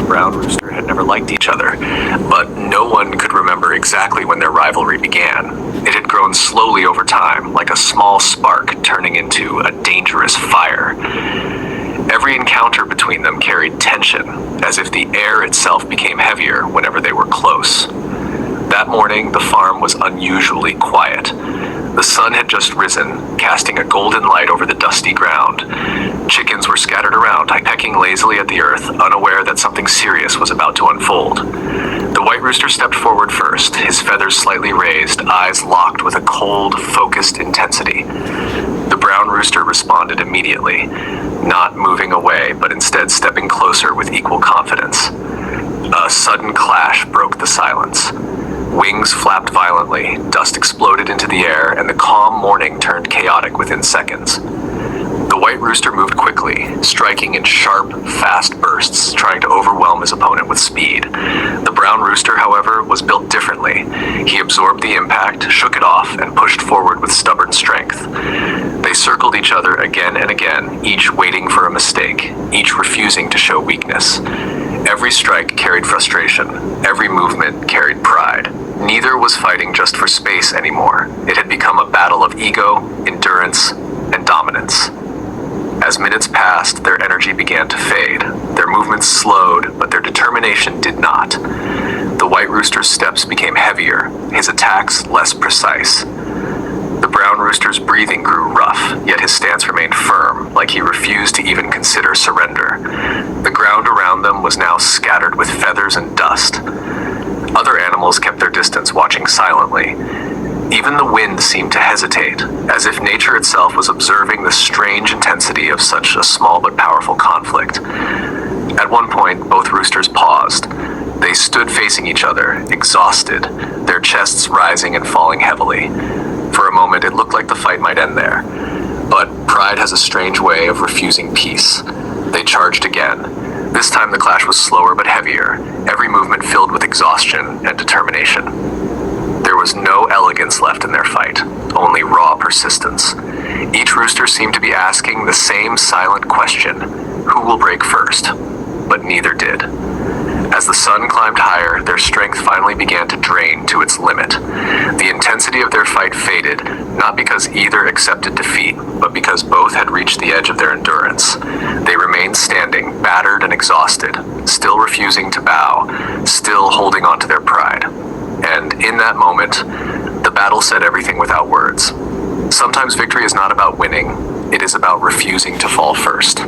brown rooster had never liked each other, but no one could remember exactly when their rivalry began. It had grown slowly over time, like a small spark turning into a dangerous fire. Every encounter between them carried tension, as if the air itself became heavier whenever they were close. That morning, the farm was unusually quiet. The sun had just risen, casting a golden light over the dusty ground. Chickens were scattered around, pecking lazily at the earth, unaware that something serious was about to unfold. The white rooster stepped forward first, his feathers slightly raised, eyes locked with a cold, focused intensity. The brown rooster responded immediately, not moving away, but instead stepping closer with equal confidence. A sudden clash broke the silence. Wings flapped violently, dust exploded into the air, and the calm morning turned chaotic within seconds. The white rooster moved quickly, striking in sharp, fast bursts, trying to overwhelm his opponent with speed. The brown rooster, however, was built differently. He absorbed the impact, shook it off, and pushed forward with stubborn strength. They circled each other again and again, each waiting for a mistake, each refusing to show weakness. Every strike carried frustration. Every movement carried pride. Neither was fighting just for space anymore. It had become a battle of ego, endurance, and dominance. As minutes passed, their energy began to fade. Their movements slowed, but their determination did not. The white rooster's steps became heavier, his attacks less precise. The brown rooster's breathing grew rough, yet his stance remained firm, like he refused to even consider surrender. The ground around them was now scattered with feathers and dust. Other animals kept their distance, watching silently. Even the wind seemed to hesitate, as if nature itself was observing the strange intensity of such a small but powerful conflict. At one point, both roosters paused. They stood facing each other, exhausted, their chests rising and falling heavily. For a moment, it looked like the fight might end there. But pride has a strange way of refusing peace. They charged again. This time the clash was slower but heavier, every movement filled with exhaustion and determination. There was no elegance left in their fight, only raw persistence. Each rooster seemed to be asking the same silent question, who will break first? But neither did. As the sun climbed higher, their strength finally began to drain to its limit. The intensity of their fight faded, not because either accepted defeat, but because both had reached the edge of their endurance. They remained standing, battered and exhausted, still refusing to bow, still holding on to their pride. And in that moment, the battle said everything without words. Sometimes victory is not about winning, it is about refusing to fall first.